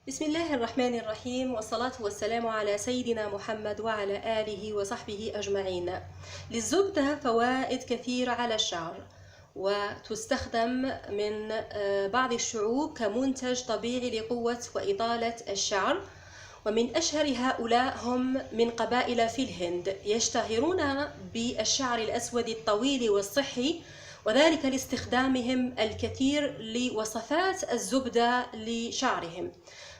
بسم الله الرحمن الرحيم، والصلاة والسلام على سيدنا محمد وعلى آله وصحبه أجمعين. للزبدة فوائد كثيرة على الشعر، وتستخدم من بعض الشعوب كمنتج طبيعي لقوة وإطالة الشعر. ومن أشهر هؤلاء هم من قبائل في الهند، يشتهرون بالشعر الأسود الطويل والصحي، وذلك لاستخدامهم الكثير لوصفات الزبدة لشعرهم.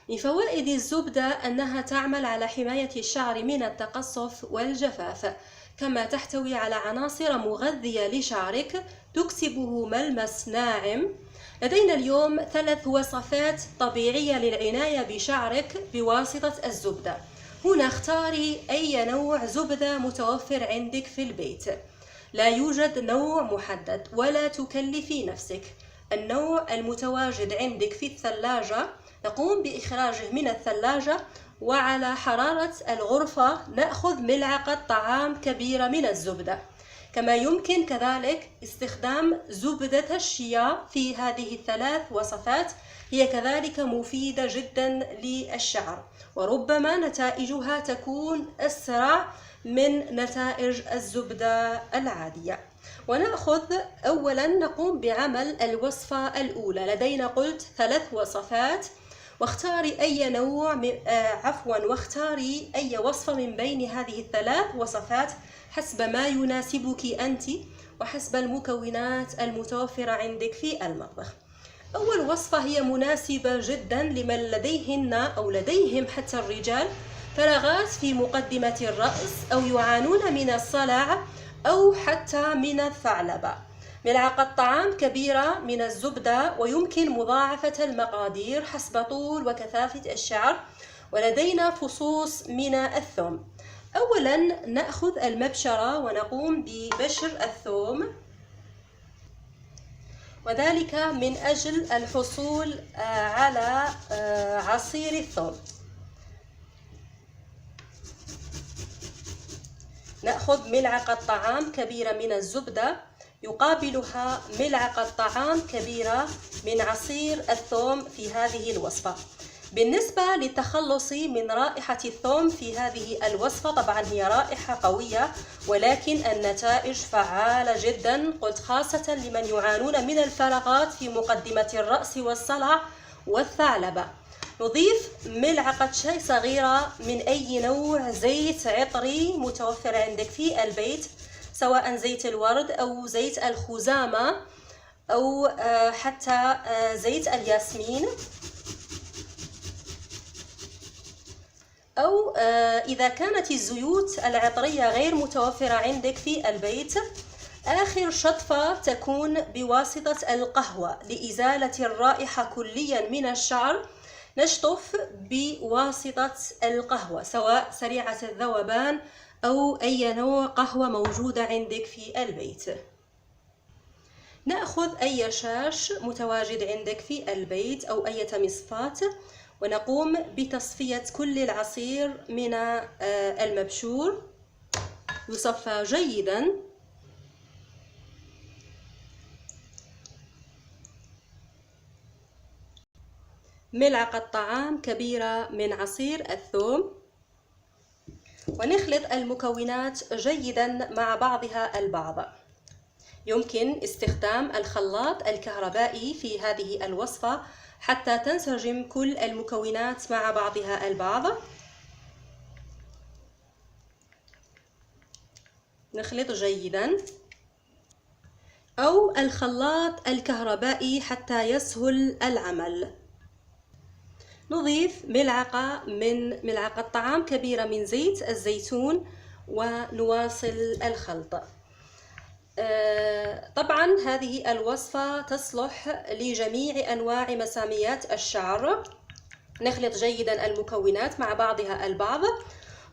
من فوائد الزبدة أنها تعمل على حماية الشعر من التقصف والجفاف، كما تحتوي على عناصر مغذية لشعرك تكسبه ملمس ناعم. لدينا اليوم 3 وصفات طبيعية للعناية بشعرك بواسطة الزبدة. هنا اختاري أي نوع زبدة متوفر عندك في البيت، لا يوجد نوع محدد ولا تكلفي نفسك. النوع المتواجد عندك في الثلاجة نقوم بإخراجه من الثلاجة، وعلى حرارة الغرفة نأخذ ملعقة طعام كبيرة من الزبدة. كما يمكن كذلك استخدام زبدة الشيا في هذه ال3 وصفات، هي كذلك مفيدة جدا للشعر، وربما نتائجها تكون أسرع من نتائج الزبدة العادية. ونأخذ أولا نقوم بعمل الوصفة الأولى. لدينا قلت 3 وصفات، واختاري أي نوع واختاري أي وصفة من بين هذه ال3 وصفات حسب ما يناسبك أنت وحسب المكونات المتوفرة عندك في المطبخ. أول وصفة هي مناسبة جدا لمن لديهن أو لديهم حتى الرجال فراغات في مقدمة الرأس، أو يعانون من الصلع أو حتى من الثعلبة. ملعقة طعام كبيرة من الزبدة، ويمكن مضاعفة المقادير حسب طول وكثافة الشعر. ولدينا فصوص من الثوم. أولا نأخذ المبشرة ونقوم ببشر الثوم، وذلك من أجل الحصول على عصير الثوم. نأخذ ملعقة طعام كبيرة من الزبدة يقابلها ملعقة طعام كبيرة من عصير الثوم في هذه الوصفة. بالنسبة للتخلص من رائحة الثوم في هذه الوصفة، طبعا هي رائحة قوية ولكن النتائج فعالة جدا، قلت خاصة لمن يعانون من الفراغات في مقدمة الرأس والصلع والثعلبة. نضيف ملعقة شاي صغيرة من أي نوع زيت عطري متوفر عندك في البيت، سواء زيت الورد أو زيت الخزامة أو حتى زيت الياسمين، أو إذا كانت الزيوت العطرية غير متوفرة عندك في البيت، آخر شطفة تكون بواسطة القهوة لإزالة الرائحة كليا من الشعر. نشطف بواسطة القهوة، سواء سريعة الذوبان أو أي نوع قهوة موجودة عندك في البيت. نأخذ أي شاش متواجد عندك في البيت أو أي مصفاة، ونقوم بتصفية كل العصير من المبشور. يصفى جيدا. ملعقة طعام كبيرة من عصير الثوم، ونخلط المكونات جيدا مع بعضها البعض. يمكن استخدام الخلاط الكهربائي في هذه الوصفة حتى تنسجم كل المكونات مع بعضها البعض. نخلط جيدا، أو الخلاط الكهربائي حتى يسهل العمل. نضيف ملعقة طعام كبيرة من زيت الزيتون ونواصل الخلط. طبعا هذه الوصفة تصلح لجميع أنواع مساميات الشعر. نخلط جيدا المكونات مع بعضها البعض،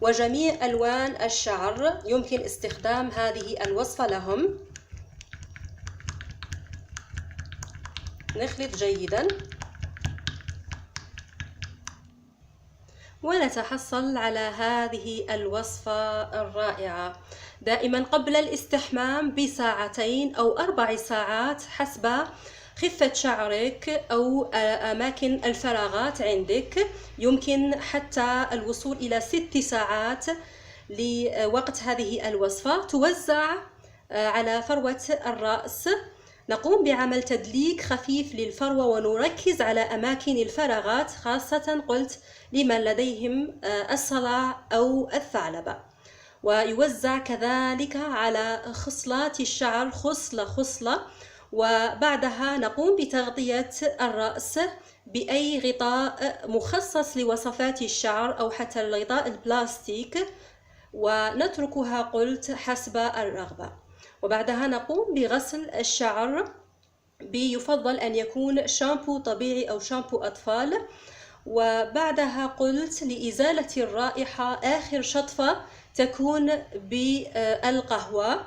وجميع ألوان الشعر يمكن استخدام هذه الوصفة لهم. نخلط جيدا ونتحصل على هذه الوصفة الرائعة. دائما قبل الاستحمام ب2 أو 4 ساعات حسب خفة شعرك أو أماكن الفراغات عندك. يمكن حتى الوصول إلى 6 ساعات لوقت هذه الوصفة. توزع على فروة الرأس. نقوم بعمل تدليك خفيف للفروة ونركز على أماكن الفراغات، خاصة قلت لمن لديهم الصلع أو الثعلبة. ويوزع كذلك على خصلات الشعر خصلة خصلة. وبعدها نقوم بتغطية الرأس بأي غطاء مخصص لوصفات الشعر أو حتى الغطاء البلاستيك، ونتركها قلت حسب الرغبة. وبعدها نقوم بغسل الشعر، بيفضل أن يكون شامبو طبيعي أو شامبو أطفال. وبعدها قلت لإزالة الرائحة آخر شطفة تكون بالقهوة،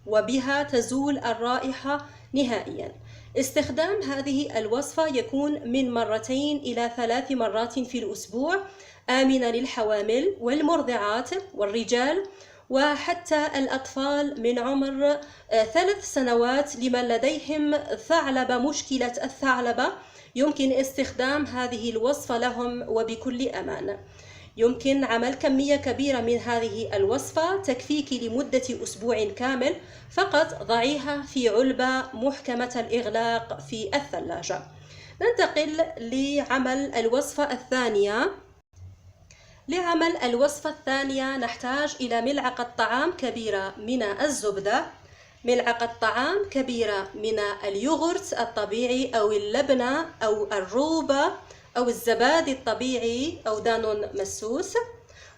وبها تزول الرائحة نهائيا. استخدام هذه الوصفة يكون من 2 إلى 3 مرات في الأسبوع، آمنة للحوامل والمرضعات والرجال وحتى الأطفال من عمر 3 سنوات. لمن لديهم ثعلبة، مشكلة الثعلبة، يمكن استخدام هذه الوصفة لهم وبكل أمان. يمكن عمل كمية كبيرة من هذه الوصفة، تكفيك لمدة أسبوع كامل. فقط ضعيها في علبة محكمة الإغلاق في الثلاجة. ننتقل لعمل الوصفة الثانية. لعمل الوصفة الثانية نحتاج إلى ملعقة طعام كبيرة من الزبدة، ملعقة طعام كبيرة من اليوغورت الطبيعي أو اللبنة أو الروبة أو الزبادي الطبيعي أو دانون مسوس.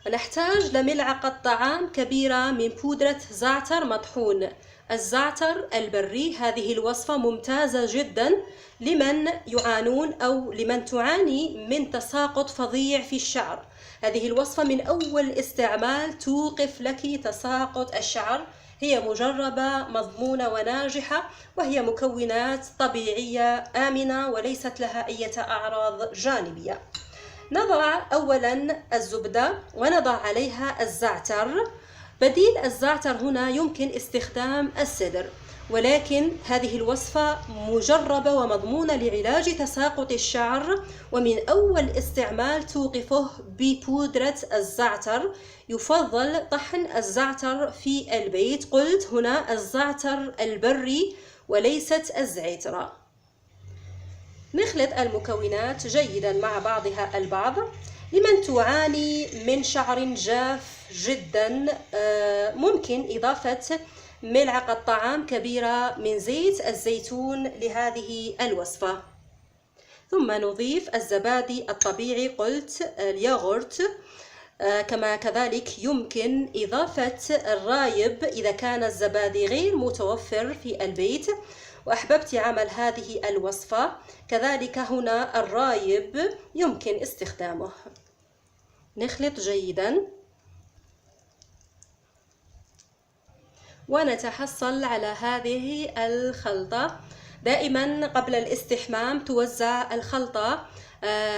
ونحتاج لملعقة طعام كبيرة من بودرة زعتر مطحون، الزعتر البري. هذه الوصفة ممتازة جدا لمن يعانون أو لمن تعاني من تساقط فظيع في الشعر. هذه الوصفة من أول استعمال توقف لك تساقط الشعر. هي مجربة، مضمونة وناجحة، وهي مكونات طبيعية آمنة وليست لها أي أعراض جانبية. نضع أولا الزبدة ونضع عليها الزعتر. بديل الزعتر هنا يمكن استخدام السدر، ولكن هذه الوصفة مجربة ومضمونة لعلاج تساقط الشعر، ومن أول استعمال توقفه ببودرة الزعتر. يفضل طحن الزعتر في البيت، قلت هنا الزعتر البري وليست الزعترة. نخلط المكونات جيدا مع بعضها البعض. لمن تعاني من شعر جاف جدا ممكن إضافة ملعقة طعام كبيرة من زيت الزيتون لهذه الوصفة. ثم نضيف الزبادي الطبيعي، قلت الياغورت. كما كذلك يمكن إضافة الرايب إذا كان الزبادي غير متوفر في البيت وأحببت عمل هذه الوصفة. كذلك هنا الرايب يمكن استخدامه. نخلط جيدا ونتحصل على هذه الخلطة. دائما قبل الاستحمام توزع الخلطة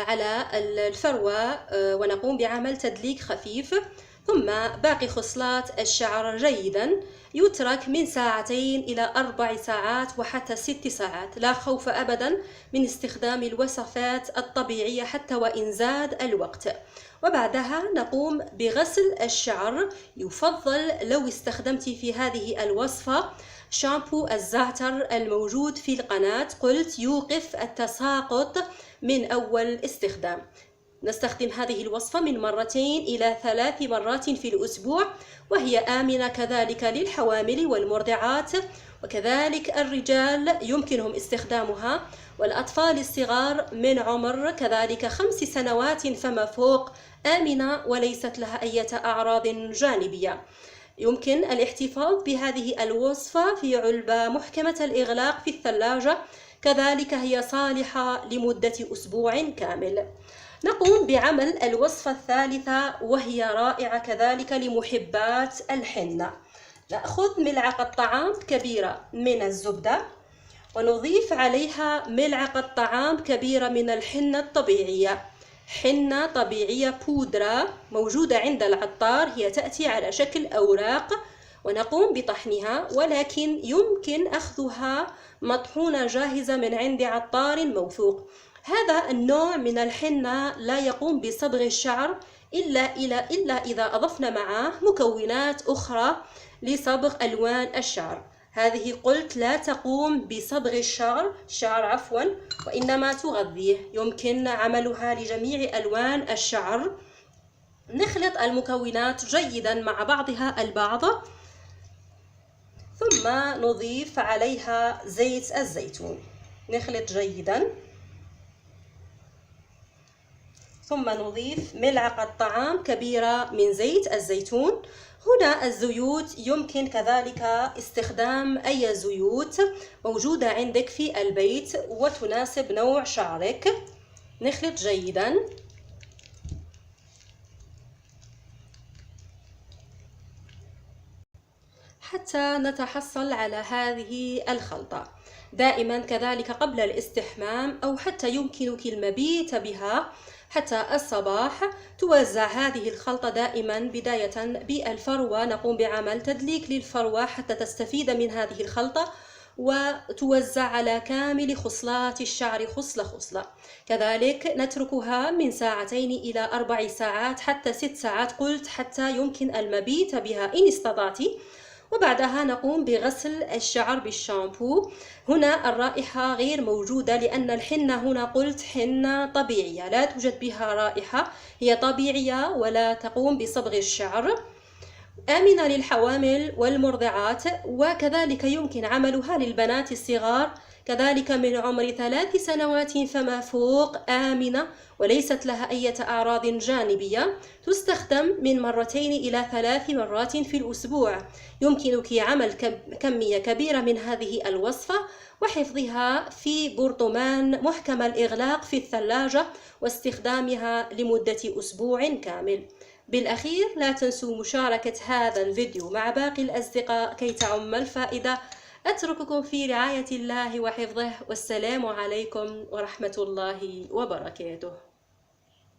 على الفروة ونقوم بعمل تدليك خفيف. ثم باقي خصلات الشعر جيدا يترك من 2 إلى 4 ساعات وحتى 6 ساعات. لا خوف أبدا من استخدام الوصفات الطبيعية حتى وإن زاد الوقت. وبعدها نقوم بغسل الشعر. يفضل لو استخدمت في هذه الوصفة شامبو الزعتر الموجود في القناة، قلت يوقف التساقط من أول استخدام. نستخدم هذه الوصفة من 2 إلى 3 مرات في الأسبوع، وهي آمنة كذلك للحوامل والمرضعات، وكذلك الرجال يمكنهم استخدامها، والأطفال الصغار من عمر كذلك 5 سنوات فما فوق آمنة وليست لها أي أعراض جانبية. يمكن الاحتفاظ بهذه الوصفة في علبة محكمة الإغلاق في الثلاجة، كذلك هي صالحة لمدة أسبوع كامل. نقوم بعمل الوصفة الثالثة وهي رائعة كذلك لمحبات الحنة. نأخذ ملعقة طعام كبيرة من الزبدة ونضيف عليها ملعقة طعام كبيرة من الحنة الطبيعية. حنة طبيعية بودرة موجودة عند العطار، هي تأتي على شكل أوراق، ونقوم بطحنها، ولكن يمكن أخذها مطحونة جاهزة من عند عطار موثوق. هذا النوع من الحنة لا يقوم بصبغ الشعر إلا إذا أضفنا معه مكونات أخرى لصبغ ألوان الشعر. هذه قلت لا تقوم بصبغ الشعر وإنما تغذيه. يمكن عملها لجميع ألوان الشعر. نخلط المكونات جيدا مع بعضها البعض، ثم نضيف عليها زيت الزيتون. نخلط جيدا، ثم نضيف ملعقة طعام كبيرة من زيت الزيتون. هنا الزيوت يمكن كذلك استخدام أي زيوت موجودة عندك في البيت وتناسب نوع شعرك. نخلط جيدا. حتى نتحصل على هذه الخلطة. دائما كذلك قبل الاستحمام أو حتى يمكنك المبيت بها حتى الصباح توزع هذه الخلطة دائما بداية بالفروة. نقوم بعمل تدليك للفروة حتى تستفيد من هذه الخلطة، وتوزع على كامل خصلات الشعر خصلة خصلة. كذلك نتركها من 2 إلى 4 ساعات حتى 6 ساعات قلت، حتى يمكن المبيت بها إن استطعت. وبعدها نقوم بغسل الشعر بالشامبو. هنا الرائحة غير موجودة لأن الحنة هنا قلت حنة طبيعية لا توجد بها رائحة، هي طبيعية ولا تقوم بصبغ الشعر، آمنة للحوامل والمرضعات، وكذلك يمكن عملها للبنات الصغار كذلك من عمر 3 سنوات فما فوق، آمنة وليست لها أي أعراض جانبية. تستخدم من 2 إلى 3 مرات في الأسبوع. يمكنك عمل كمية كبيرة من هذه الوصفة وحفظها في برطمان محكم الإغلاق في الثلاجة واستخدامها لمدة أسبوع كامل. بالأخير لا تنسوا مشاركة هذا الفيديو مع باقي الأصدقاء كي تعم الفائدة. أترككم في رعاية الله وحفظه، والسلام عليكم ورحمة الله وبركاته.